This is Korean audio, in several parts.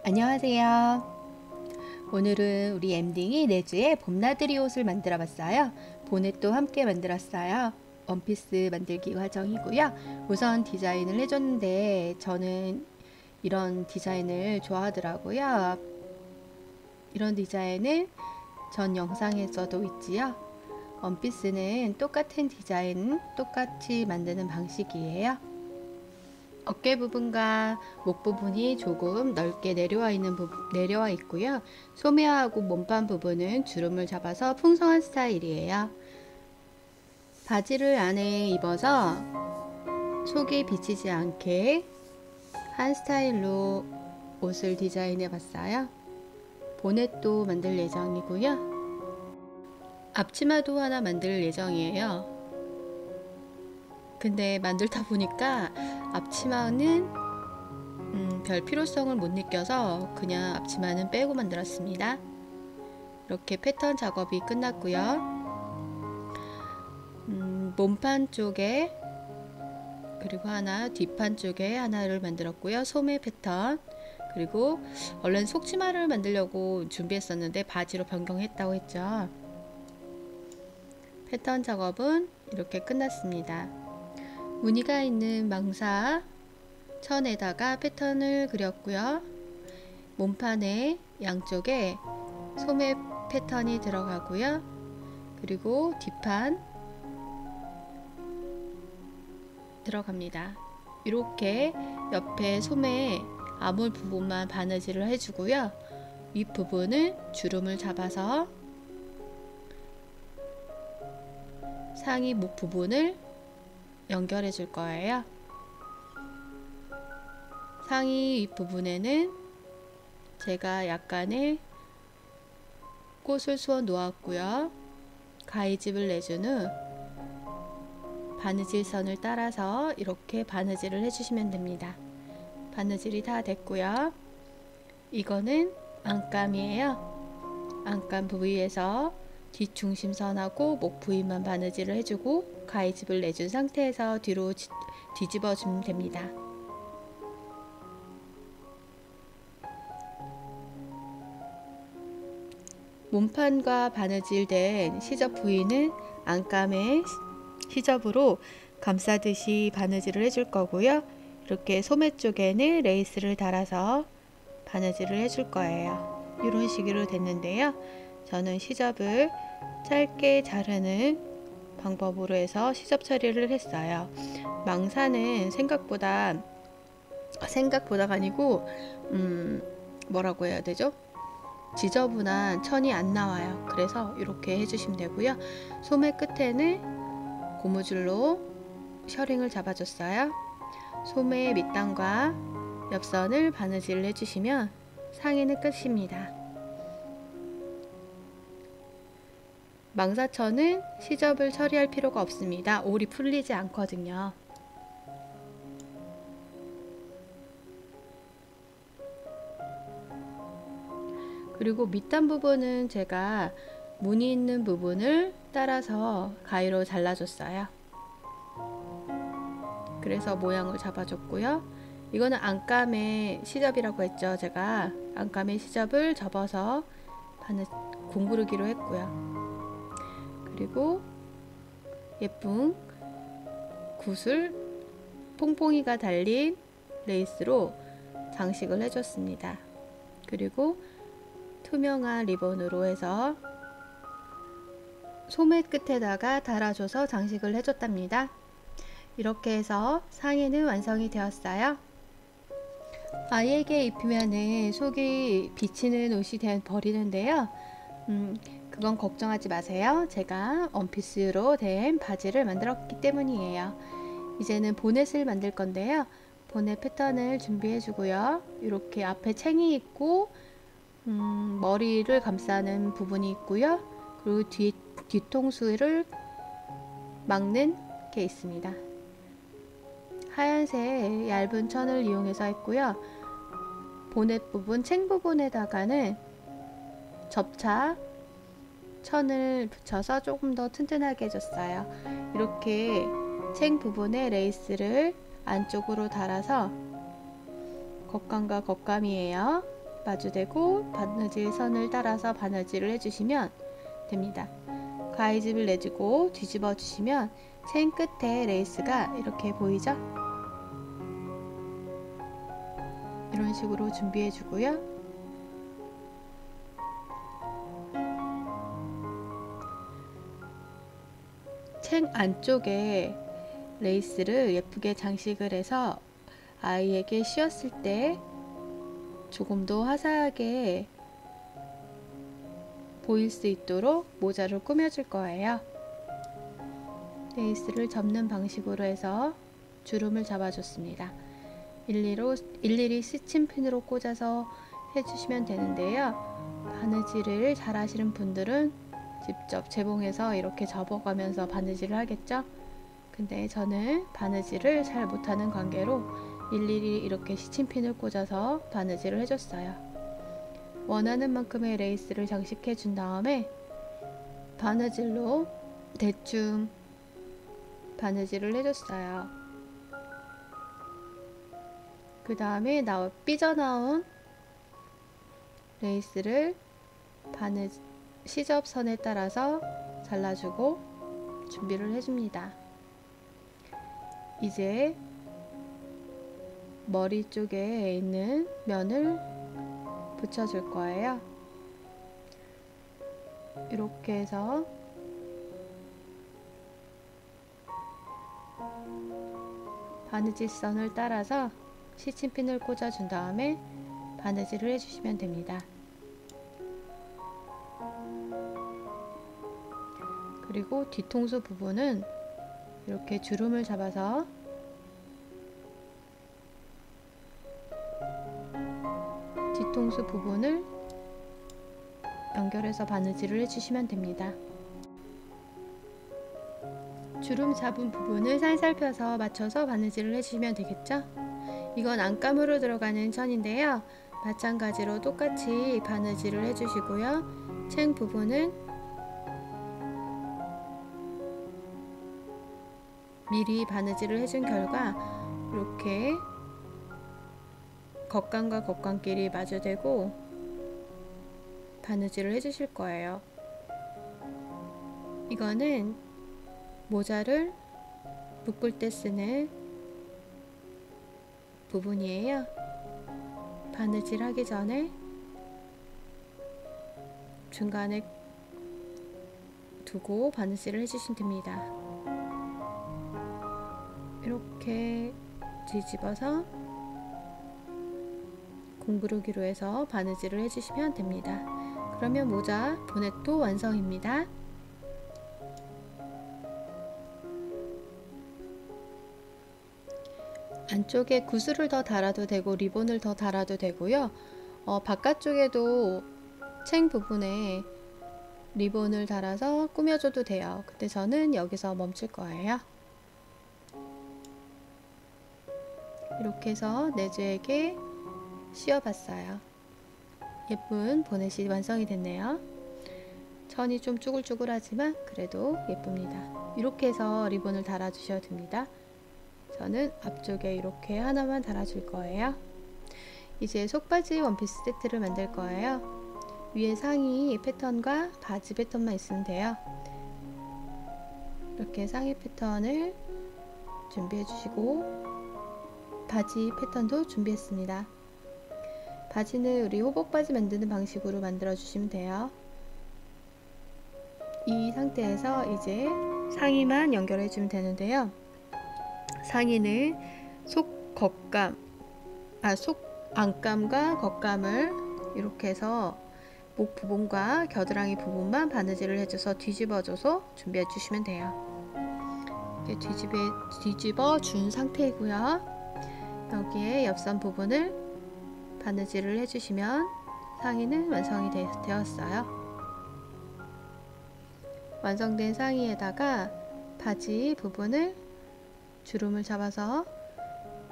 안녕하세요. 오늘은 우리 엠딩이 내주에 봄나들이 옷을 만들어 봤어요. 보넷도 함께 만들었어요. 원피스 만들기 과정이고요. 우선 디자인을 해줬는데 저는 이런 디자인을 좋아하더라고요. 이런 디자인은 전 영상에서도 있지요. 원피스는 똑같은 디자인, 똑같이 만드는 방식이에요. 어깨 부분과 목 부분이 조금 넓게 내려와 있고요. 소매하고 몸판 부분은 주름을 잡아서 풍성한 스타일이에요. 바지를 안에 입어서 속이 비치지 않게 한 스타일로 옷을 디자인해 봤어요. 보넷도 만들 예정이고요. 앞치마도 하나 만들 예정이에요. 근데 만들다 보니까 앞치마는 별 필요성을 못 느껴서 그냥 앞치마는 빼고 만들었습니다. 이렇게 패턴 작업이 끝났고요. 몸판 쪽에 그리고 하나 뒷판 쪽에 하나를 만들었고요. 소매 패턴 그리고 원래는 속치마를 만들려고 준비했었는데 바지로 변경했다고 했죠. 패턴 작업은 이렇게 끝났습니다. 무늬가 있는 망사 천에다가 패턴을 그렸고요. 몸판에 양쪽에 소매 패턴이 들어가고요. 그리고 뒷판 들어갑니다. 이렇게 옆에 소매 아몰 부분만 바느질을 해주고요. 윗부분은 주름을 잡아서 상의 목 부분을 연결해 줄 거예요. 상의 윗부분에는 제가 약간의 꽃을 쏘아 놓았고요. 가위집을 내준 후 바느질 선을 따라서 이렇게 바느질을 해주시면 됩니다. 바느질이 다 됐고요. 이거는 안감이에요. 안감 부위에서 뒷중심선하고 목 부위만 바느질을 해주고 가위집을 내준 상태에서 뒤로 뒤집어 주면 됩니다. 몸판과 바느질된 시접 부위는 안감의 시접으로 감싸듯이 바느질을 해줄 거고요. 이렇게 소매 쪽에는 레이스를 달아서 바느질을 해줄 거예요. 이런 식으로 됐는데요. 저는 시접을 짧게 자르는 방법으로 해서 시접 처리를 했어요. 망사는 생각보다가 아니고 뭐라고 해야 되죠? 지저분한 천이 안 나와요. 그래서 이렇게 해주시면 되고요. 소매 끝에는 고무줄로 셔링을 잡아줬어요. 소매 밑단과 옆선을 바느질을 해주시면 상의는 끝입니다. 망사천은 시접을 처리할 필요가 없습니다. 올이 풀리지 않거든요. 그리고 밑단 부분은 제가 무늬 있는 부분을 따라서 가위로 잘라줬어요. 그래서 모양을 잡아줬고요. 이거는 안감의 시접이라고 했죠. 제가 안감의 시접을 접어서 공구르기로 했고요. 그리고 예쁜 구슬 퐁퐁이가 달린 레이스로 장식을 해줬습니다. 그리고 투명한 리본으로 해서 소매 끝에다가 달아줘서 장식을 해줬답니다. 이렇게 해서 상의는 완성이 되었어요. 아이에게 입히면 속이 비치는 옷이 버리는데요. 그건 걱정하지 마세요. 제가 원피스로 된 바지를 만들었기 때문이에요. 이제는 보넷을 만들 건데요. 보넷 패턴을 준비해 주고요. 이렇게 앞에 챙이 있고 머리를 감싸는 부분이 있고요. 그리고 뒤통수를 막는 게 있습니다. 하얀색 얇은 천을 이용해서 했고요. 보넷 부분, 챙 부분에다가는 접착 천을 붙여서 조금 더 튼튼하게 해줬어요. 이렇게 챙 부분에 레이스를 안쪽으로 달아서 겉감과 겉감이에요. 마주대고 바느질 선을 따라서 바느질을 해주시면 됩니다. 가위집을 내주고 뒤집어 주시면 체인 끝에 레이스가 이렇게 보이죠? 이런 식으로 준비해 주고요. 책 안쪽에 레이스를 예쁘게 장식을 해서 아이에게 씌웠을 때 조금 더 화사하게 보일 수 있도록 모자를 꾸며줄 거예요. 레이스를 접는 방식으로 해서 주름을 잡아줬습니다. 일일이 스친핀으로 꽂아서 해주시면 되는데요. 바느질을 잘 하시는 분들은 직접 재봉해서 이렇게 접어가면서 바느질을 하겠죠. 근데 저는 바느질을 잘 못하는 관계로 일일이 이렇게 스친핀을 꽂아서 바느질을 해줬어요. 원하는 만큼의 레이스를 장식해 준 다음에 바느질로 대충 바느질을 해줬어요. 그 다음에 삐져나온 레이스를 시접선에 따라서 잘라주고 준비를 해줍니다. 이제 머리 쪽에 있는 면을 붙여줄 거예요. 이렇게 해서 바느질선을 따라서 시침핀을 꽂아준 다음에 바느질을 해주시면 됩니다. 그리고 뒤통수 부분은 이렇게 주름을 잡아서 뒤통수 부분을 연결해서 바느질을 해주시면 됩니다. 주름 잡은 부분을 살살 펴서 맞춰서 바느질을 해주시면 되겠죠? 이건 안감으로 들어가는 천인데요. 마찬가지로 똑같이 바느질을 해주시고요. 챙 부분은 미리 바느질을 해준 결과 이렇게 겉감과 겉감끼리 마주대고 바느질을 해주실 거예요. 이거는 모자를 묶을 때 쓰는 부분이에요. 바느질 하기 전에 중간에 두고 바느질을 해주시면 됩니다. 이렇게 뒤집어서 공구르기로 해서 바느질을 해주시면 됩니다. 그러면 모자 보넷도 완성입니다. 안쪽에 구슬을 더 달아도 되고 리본을 더 달아도 되고요. 바깥쪽에도 챙 부분에 리본을 달아서 꾸며줘도 돼요. 근데 저는 여기서 멈출 거예요. 이렇게 해서 내주에게 씌워봤어요. 예쁜 보넷이 완성이 됐네요. 천이 좀 쭈글쭈글하지만 그래도 예쁩니다. 이렇게 해서 리본을 달아주셔도 됩니다. 저는 앞쪽에 이렇게 하나만 달아줄 거예요. 이제 속바지 원피스 세트를 만들 거예요. 위에 상의 패턴과 바지 패턴만 있으면 돼요. 이렇게 상의 패턴을 준비해 주시고 바지 패턴도 준비했습니다. 바지는 우리 호복바지 만드는 방식으로 만들어 주시면 돼요. 이 상태에서 이제 상의만 연결해 주면 되는데요. 상의는 속 안감과 겉감을 이렇게 해서 목 부분과 겨드랑이 부분만 바느질을 해줘서 뒤집어줘서 준비해 주시면 돼요. 이렇게 뒤집어 준 상태이고요. 여기에 옆선 부분을 바느질을 해주시면 상의는 완성이 되었어요. 완성된 상의에다가 바지 부분을 주름을 잡아서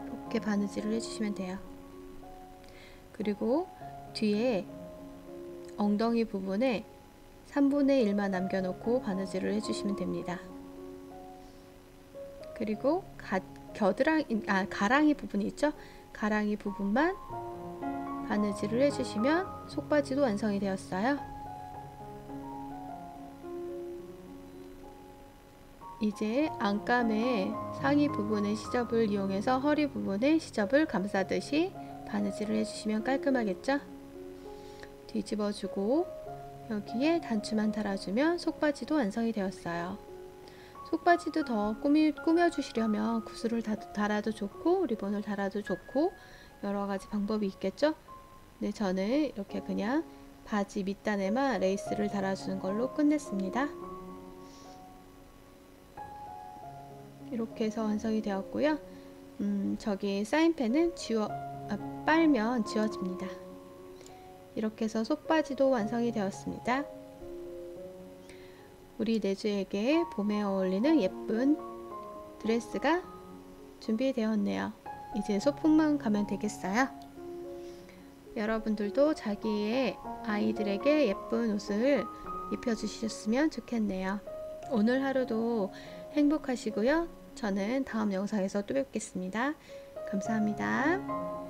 이렇게 바느질을 해주시면 돼요. 그리고 뒤에 엉덩이 부분에 3분의 1만 남겨놓고 바느질을 해주시면 됩니다. 그리고 가랑이 부분이 있죠? 가랑이 부분만 바느질을 해주시면 속바지도 완성이 되었어요. 이제 안감의 상의 부분의 시접을 이용해서 허리 부분의 시접을 감싸듯이 바느질을 해주시면 깔끔하겠죠? 뒤집어주고 여기에 단추만 달아주면 속바지도 완성이 되었어요. 속바지도 더 꾸며주시려면 구슬을 달아도 좋고 리본을 달아도 좋고 여러가지 방법이 있겠죠? 네, 저는 이렇게 그냥 바지 밑단에만 레이스를 달아주는 걸로 끝냈습니다. 이렇게 해서 완성이 되었고요. 저기 사인펜은 빨면 지워집니다. 이렇게 해서 속바지도 완성이 되었습니다. 우리 내주에게 봄에 어울리는 예쁜 드레스가 준비되었네요. 이제 소풍만 가면 되겠어요. 여러분들도 자기의 아이들에게 예쁜 옷을 입혀주셨으면 좋겠네요. 오늘 하루도 행복하시고요. 저는 다음 영상에서 또 뵙겠습니다. 감사합니다.